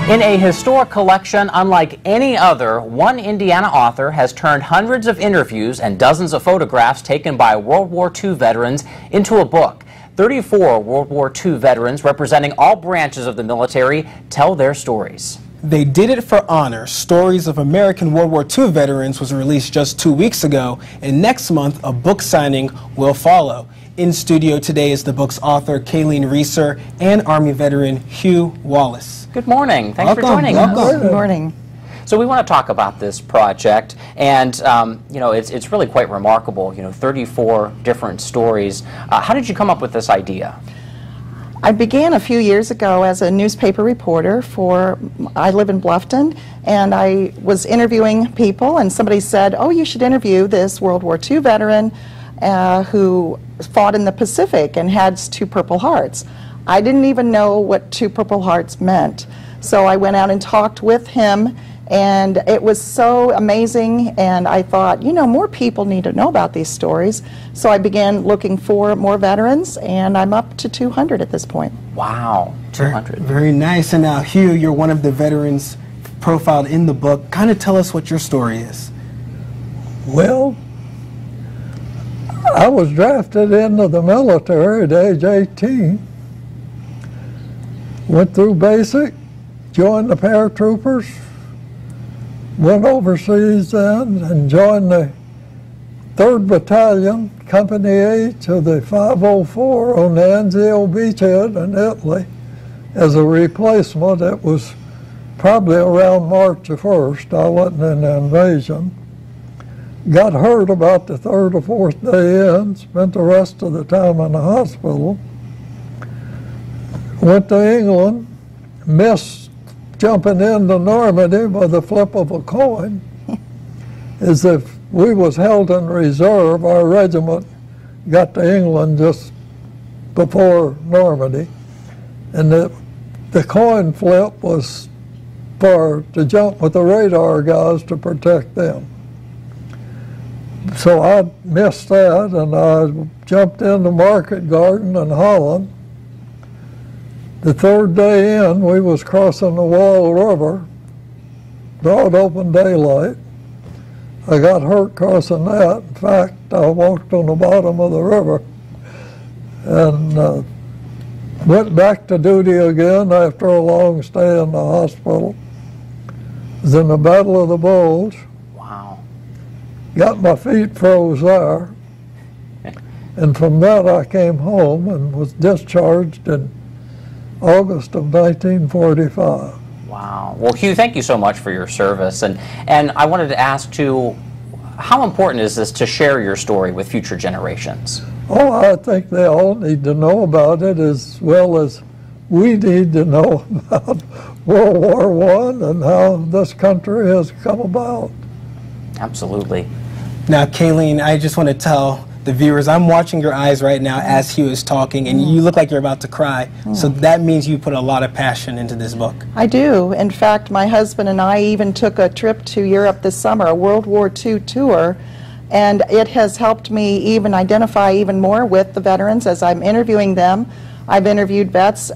In a historic collection unlike any other, one Indiana author has turned hundreds of interviews and dozens of photographs taken by World War II veterans into a book. 34 World War II veterans representing all branches of the military tell their stories. They Did It for Honor, Stories of American World War II Veterans was released just 2 weeks ago, and next month a book signing will follow. In studio today is the book's author, Kayleen Reeser, and Army veteran Hugh Wallace. Good morning. Thanks for joining us. Good morning. So we want to talk about this project, and you know, it's really quite remarkable. You know, 34 different stories. How did you come up with this idea? I began a few years ago as a newspaper reporter I live in Bluffton, and I was interviewing people, and somebody said, oh, you should interview this World War II veteran who fought in the Pacific and had 2 Purple Hearts. I didn't even know what 2 Purple Hearts meant. So I went out and talked with him, and it was so amazing, and I thought, you know, more people need to know about these stories. So I began looking for more veterans, and I'm up to 200 at this point. Wow, 200. Very nice. And now, Hugh, you're one of the veterans profiled in the book. Kind of tell us what your story is. Well, I was drafted into the military at age 18. Went through basic, joined the paratroopers, went overseas then and joined the 3rd Battalion, Company H of the 504 on the Anzio beachhead in Italy as a replacement. It was probably around March the 1st. I wasn't in the invasion. Got hurt about the 3rd or 4th day in, spent the rest of the time in the hospital. Went to England, missed jumping into Normandy by the flip of a coin. As if we was held in reserve, our regiment got to England just before Normandy. And the coin flip was to jump with the radar guys to protect them. So I missed that, and I jumped into Market Garden in Holland. The 3rd day in, we was crossing the Wall River, broad open daylight. I got hurt crossing that. In fact, I walked on the bottom of the river and went back to duty again after a long stay in the hospital. It was in the Battle of the Bulge. Wow. Got my feet froze there. And from that I came home and was discharged in August of 1945. Wow. Well, Hugh, thank you so much for your service. And I wanted to ask, too, how important is this to share your story with future generations? Oh, I think they all need to know about it as well as we need to know about World War I and how this country has come about. Absolutely. Now, Kayleen, I just want to tell the viewers, I'm watching your eyes right now as Hugh is talking, and you look like you're about to cry. So that means you put a lot of passion into this book. I do. In fact, my husband and I even took a trip to Europe this summer, a World War II tour, and it has helped me even identify even more with the veterans as I'm interviewing them. I've interviewed vets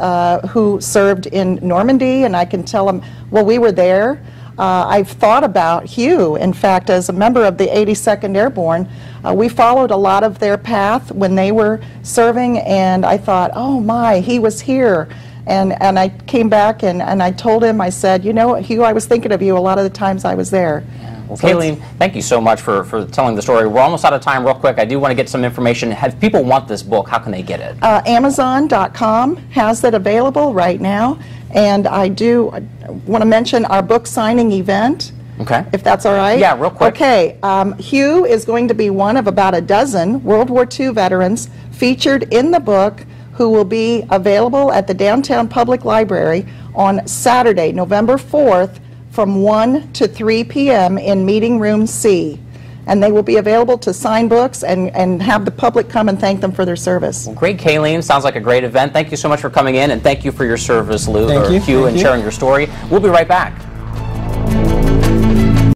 who served in Normandy, and I can tell them, well, we were there. I've thought about Hugh. In fact, as a member of the 82nd Airborne, we followed a lot of their path when they were serving, and I thought, oh my, he was here. And I came back and I told him, I said, you know, Hugh, I was thinking of you a lot of the times I was there. Yeah. Well, so Kayleen, thank you so much for telling the story. We're almost out of time. Real quick, I do want to get some information. If people want this book, how can they get it? Amazon.com has it available right now. And I do want to mention our book signing event, okay, if that's all right. Yeah, real quick. Okay, Hugh is going to be one of about a dozen World War II veterans featured in the book who will be available at the Downtown Public Library on Saturday, November 4th from 1 to 3 p.m. in Meeting Room C. And they will be available to sign books and have the public come and thank them for their service. Well, great, Kayleen. Sounds like a great event. Thank you so much for coming in, and thank you for your service, Lou, or Hugh, and sharing your story. We'll be right back.